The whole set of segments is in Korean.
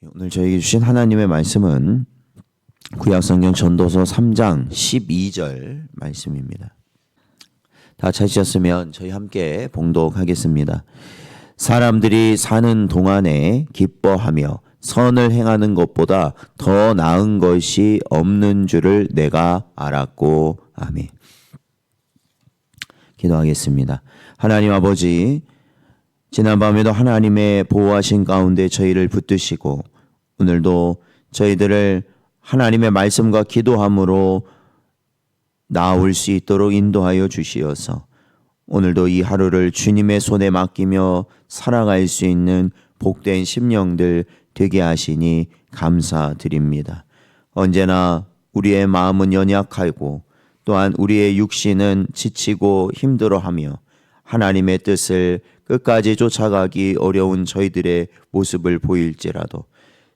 오늘 저에게 주신 하나님의 말씀은 구약성경 전도서 3장 12절 말씀입니다. 다 찾으셨으면 저희 함께 봉독하겠습니다. 사람들이 사는 동안에 기뻐하며 선을 행하는 것보다 더 나은 것이 없는 줄을 내가 알았고. 아멘. 기도하겠습니다. 하나님 아버지, 지난밤에도 하나님의 보호하신 가운데 저희를 붙드시고 오늘도 저희들을 하나님의 말씀과 기도함으로 나올 수 있도록 인도하여 주시어서 오늘도 이 하루를 주님의 손에 맡기며 살아갈 수 있는 복된 심령들 되게 하시니 감사드립니다. 언제나 우리의 마음은 연약하고 또한 우리의 육신은 지치고 힘들어하며 하나님의 뜻을 끝까지 쫓아가기 어려운 저희들의 모습을 보일지라도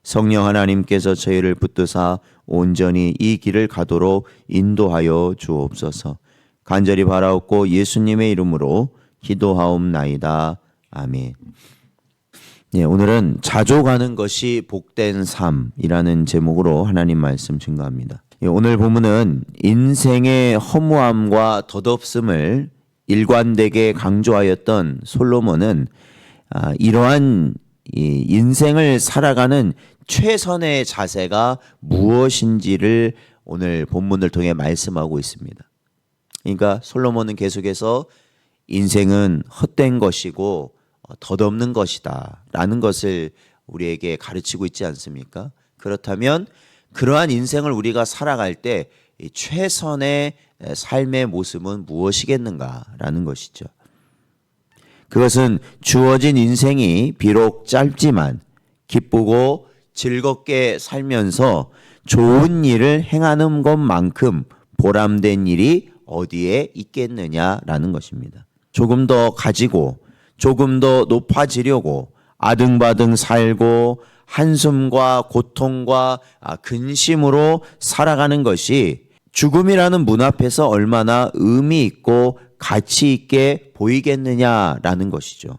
성령 하나님께서 저희를 붙드사 온전히 이 길을 가도록 인도하여 주옵소서. 간절히 바라옵고 예수님의 이름으로 기도하옵나이다. 아멘. 오늘은 자주 가는 것이 복된 삶이라는 제목으로 하나님 말씀 증거합니다. 오늘 본문은 인생의 허무함과 덧없음을 일관되게 강조하였던 솔로몬은 이러한 인생을 살아가는 최선의 자세가 무엇인지를 오늘 본문을 통해 말씀하고 있습니다. 그러니까 솔로몬은 계속해서 인생은 헛된 것이고 덧없는 것이다 라는 것을 우리에게 가르치고 있지 않습니까? 그렇다면 그러한 인생을 우리가 살아갈 때 최선의 삶의 모습은 무엇이겠는가라는 것이죠. 그것은 주어진 인생이 비록 짧지만 기쁘고 즐겁게 살면서 좋은 일을 행하는 것만큼 보람된 일이 어디에 있겠느냐라는 것입니다. 조금 더 가지고 조금 더 높아지려고 아등바등 살고 한숨과 고통과 근심으로 살아가는 것이 죽음이라는 문 앞에서 얼마나 의미 있고 가치 있게 보이겠느냐라는 것이죠.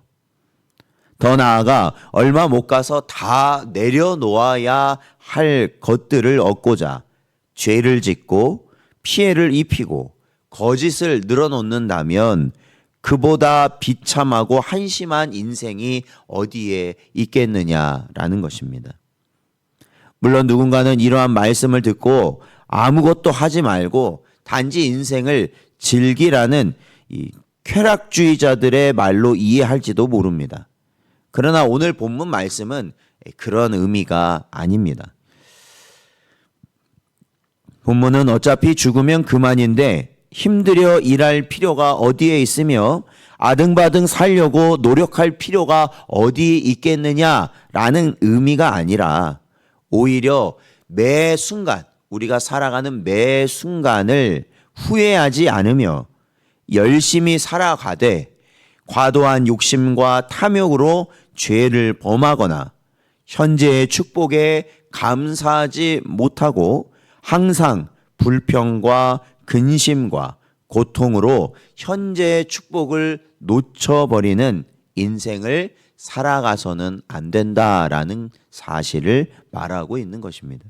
더 나아가 얼마 못 가서 다 내려놓아야 할 것들을 얻고자 죄를 짓고 피해를 입히고 거짓을 늘어놓는다면 그보다 비참하고 한심한 인생이 어디에 있겠느냐라는 것입니다. 물론 누군가는 이러한 말씀을 듣고 아무것도 하지 말고 단지 인생을 즐기라는 이 쾌락주의자들의 말로 이해할지도 모릅니다. 그러나 오늘 본문 말씀은 그런 의미가 아닙니다. 본문은 어차피 죽으면 그만인데 힘들여 일할 필요가 어디에 있으며 아등바등 살려고 노력할 필요가 어디 있겠느냐라는 의미가 아니라 오히려 매 순간 우리가 살아가는 매 순간을 후회하지 않으며 열심히 살아가되 과도한 욕심과 탐욕으로 죄를 범하거나 현재의 축복에 감사하지 못하고 항상 불평과 근심과 고통으로 현재의 축복을 놓쳐버리는 인생을 살아가서는 안 된다라는 사실을 말하고 있는 것입니다.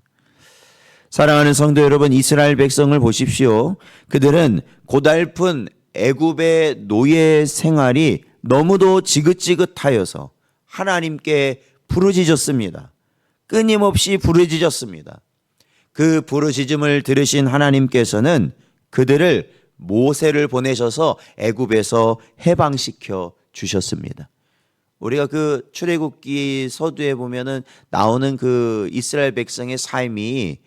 사랑하는 성도 여러분, 이스라엘 백성을 보십시오. 그들은 고달픈 애굽의 노예 생활이 너무도 지긋지긋하여서 하나님께 부르짖었습니다. 끊임없이 부르짖었습니다. 그 부르짖음을 들으신 하나님께서는 그들을 모세를 보내셔서 애굽에서 해방시켜 주셨습니다. 우리가 그 출애굽기 서두에 보면은 나오는 그 이스라엘 백성의 삶이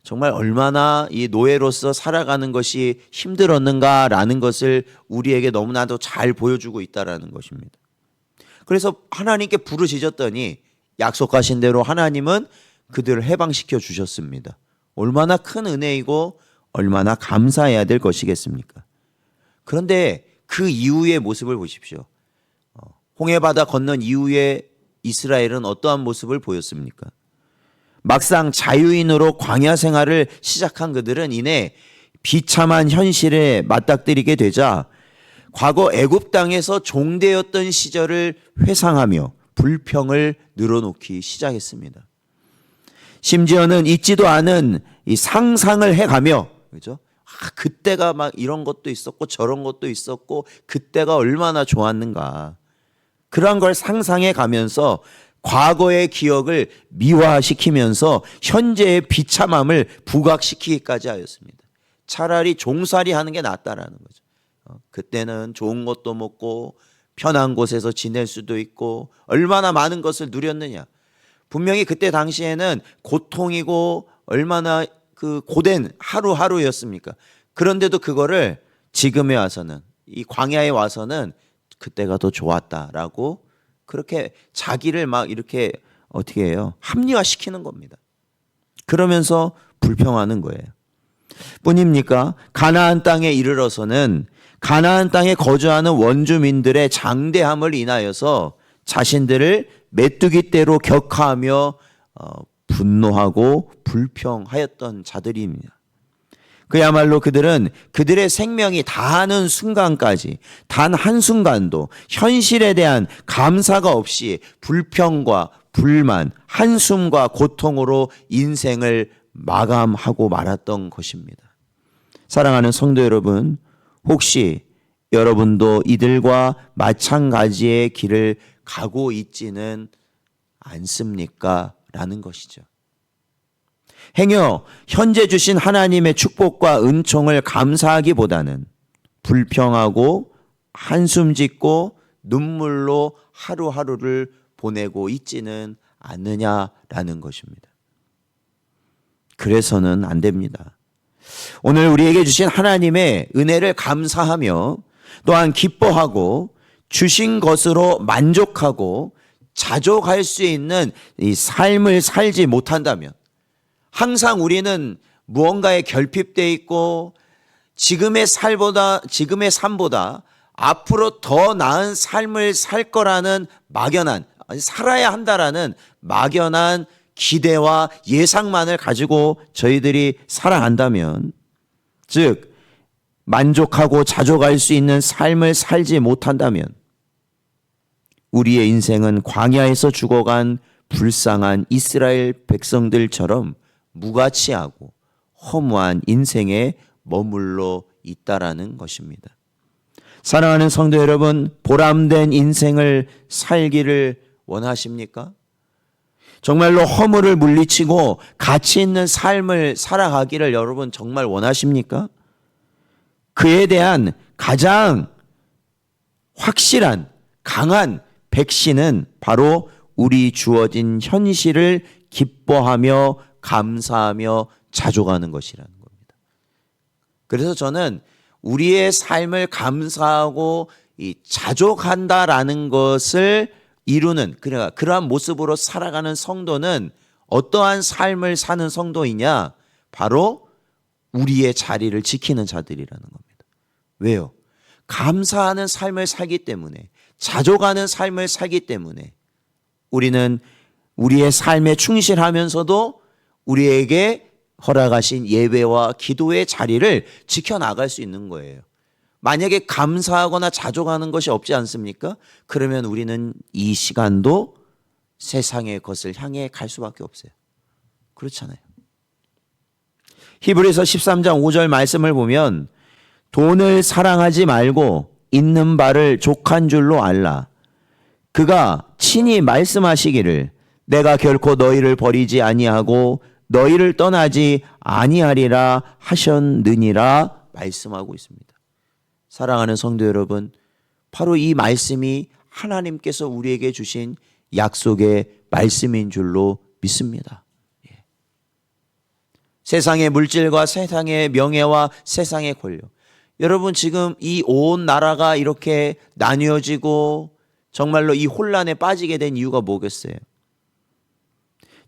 정말 얼마나 이 노예로서 살아가는 것이 힘들었는가라는 것을 우리에게 너무나도 잘 보여주고 있다라는 것입니다. 그래서 하나님께 부르짖었더니 약속하신 대로 하나님은 그들을 해방시켜 주셨습니다. 얼마나 큰 은혜이고 얼마나 감사해야 될 것이겠습니까? 그런데 그 이후의 모습을 보십시오. 홍해바다 건넌 이후에 이스라엘은 어떠한 모습을 보였습니까? 막상 자유인으로 광야 생활을 시작한 그들은 이내 비참한 현실에 맞닥뜨리게 되자 과거 애굽 땅에서 종되었던 시절을 회상하며 불평을 늘어놓기 시작했습니다. 심지어는 있지도 않은 이 상상을 해가며, 그죠? 그때가 막 이런 것도 있었고 저런 것도 있었고 그때가 얼마나 좋았는가. 그런 걸 상상해 가면서 과거의 기억을 미화시키면서 현재의 비참함을 부각시키기까지 하였습니다. 차라리 종살이 하는 게 낫다라는 거죠. 그때는 좋은 것도 먹고 편한 곳에서 지낼 수도 있고 얼마나 많은 것을 누렸느냐. 분명히 그때 당시에는 고통이고 얼마나 그 고된 하루하루였습니까? 그런데도 그거를 지금에 와서는, 이 광야에 와서는 그때가 더 좋았다라고 그렇게 자기를 막 이렇게 어떻게 해요? 합리화시키는 겁니다. 그러면서 불평하는 거예요. 뿐입니까? 가나안 땅에 이르러서는 가나안 땅에 거주하는 원주민들의 장대함을 인하여서 자신들을 메뚜기 떼로 격하하며 분노하고 불평하였던 자들입니다. 그야말로 그들은 그들의 생명이 다하는 순간까지 단 한순간도 현실에 대한 감사가 없이 불평과 불만, 한숨과 고통으로 인생을 마감하고 말았던 것입니다. 사랑하는 성도 여러분, 혹시 여러분도 이들과 마찬가지의 길을 가고 있지는 않습니까? 라는 것이죠. 행여 현재 주신 하나님의 축복과 은총을 감사하기보다는 불평하고 한숨 짓고 눈물로 하루하루를 보내고 있지는 않느냐라는 것입니다. 그래서는 안 됩니다. 오늘 우리에게 주신 하나님의 은혜를 감사하며 또한 기뻐하고 주신 것으로 만족하고 자족할 수 있는 이 삶을 살지 못한다면 항상 우리는 무언가에 결핍되어 있고 지금의 삶보다 앞으로 더 나은 삶을 살 거라는 막연한, 살아야 한다라는 막연한 기대와 예상만을 가지고 저희들이 살아간다면, 즉 만족하고 자족할 수 있는 삶을 살지 못한다면 우리의 인생은 광야에서 죽어간 불쌍한 이스라엘 백성들처럼 무가치하고 허무한 인생에 머물러 있다라는 것입니다. 사랑하는 성도 여러분, 보람된 인생을 살기를 원하십니까? 정말로 허물을 물리치고 가치 있는 삶을 살아가기를 여러분 정말 원하십니까? 그에 대한 가장 확실한 강한 백신은 바로 우리 주어진 현실을 기뻐하며 감사하며 자족하는 것이라는 겁니다. 그래서 저는 우리의 삶을 감사하고 자족한다라는 것을 이루는, 그러니까 그러한 모습으로 살아가는 성도는 어떠한 삶을 사는 성도이냐? 바로 우리의 자리를 지키는 자들이라는 겁니다. 왜요? 감사하는 삶을 살기 때문에, 자족하는 삶을 살기 때문에 우리는 우리의 삶에 충실하면서도 우리에게 허락하신 예배와 기도의 자리를 지켜나갈 수 있는 거예요. 만약에 감사하거나 자족하는 것이 없지 않습니까? 그러면 우리는 이 시간도 세상의 것을 향해 갈 수밖에 없어요. 그렇잖아요. 히브리서 13장 5절 말씀을 보면 돈을 사랑하지 말고 있는 바를 족한 줄로 알라. 그가 친히 말씀하시기를 내가 결코 너희를 버리지 아니하고 너희를 떠나지 아니하리라 하셨느니라 말씀하고 있습니다. 사랑하는 성도 여러분, 바로 이 말씀이 하나님께서 우리에게 주신 약속의 말씀인 줄로 믿습니다. 세상의 물질과 세상의 명예와 세상의 권력, 여러분 지금 이 온 나라가 이렇게 나뉘어지고 정말로 이 혼란에 빠지게 된 이유가 뭐겠어요?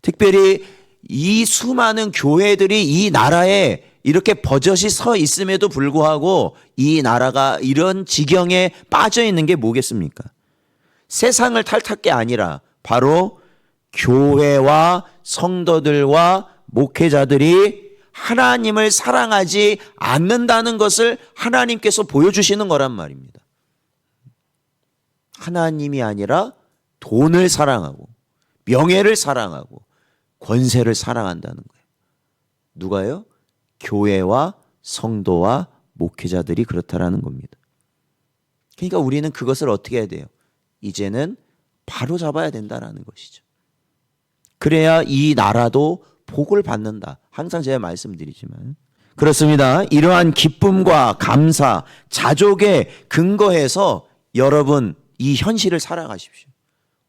특별히 이 수많은 교회들이 이 나라에 이렇게 버젓이 서 있음에도 불구하고 이 나라가 이런 지경에 빠져 있는 게 뭐겠습니까? 세상을 탓할 게 아니라 바로 교회와 성도들과 목회자들이 하나님을 사랑하지 않는다는 것을 하나님께서 보여주시는 거란 말입니다. 하나님이 아니라 돈을 사랑하고 명예를 사랑하고 권세를 살아간다는 거예요. 누가요? 교회와 성도와 목회자들이 그렇다라는 겁니다. 그러니까 우리는 그것을 어떻게 해야 돼요? 이제는 바로 잡아야 된다라는 것이죠. 그래야 이 나라도 복을 받는다. 항상 제가 말씀드리지만 그렇습니다. 이러한 기쁨과 감사, 자족에 근거해서 여러분 이 현실을 살아가십시오.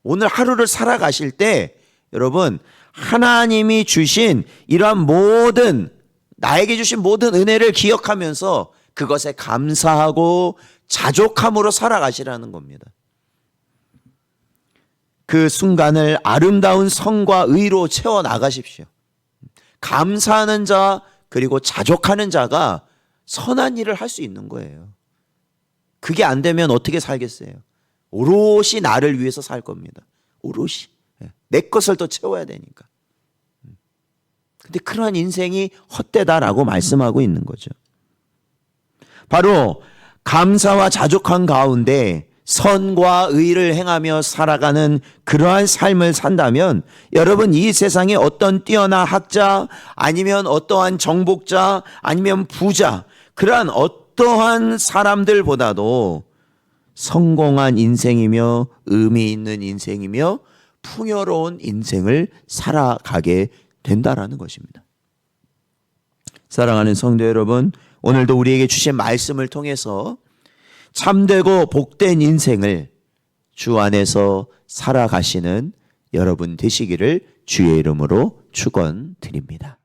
오늘 하루를 살아가실 때 여러분 하나님이 주신 이러한 모든 나에게 주신 모든 은혜를 기억하면서 그것에 감사하고 자족함으로 살아가시라는 겁니다. 그 순간을 아름다운 성과 의로 채워 나가십시오. 감사하는 자 그리고 자족하는 자가 선한 일을 할 수 있는 거예요. 그게 안 되면 어떻게 살겠어요? 오롯이 나를 위해서 살 겁니다. 오롯이. 내 것을 더 채워야 되니까. 근데 그러한 인생이 헛되다라고 말씀하고 있는 거죠. 바로 감사와 자족한 가운데 선과 의를 행하며 살아가는 그러한 삶을 산다면 여러분 이 세상에 어떤 뛰어난 학자 아니면 어떠한 정복자 아니면 부자 그러한 어떠한 사람들보다도 성공한 인생이며 의미 있는 인생이며 풍요로운 인생을 살아가게 된다라는 것입니다. 사랑하는 성도 여러분, 오늘도 우리에게 주신 말씀을 통해서 참되고 복된 인생을 주 안에서 살아가시는 여러분 되시기를 주의 이름으로 축원드립니다.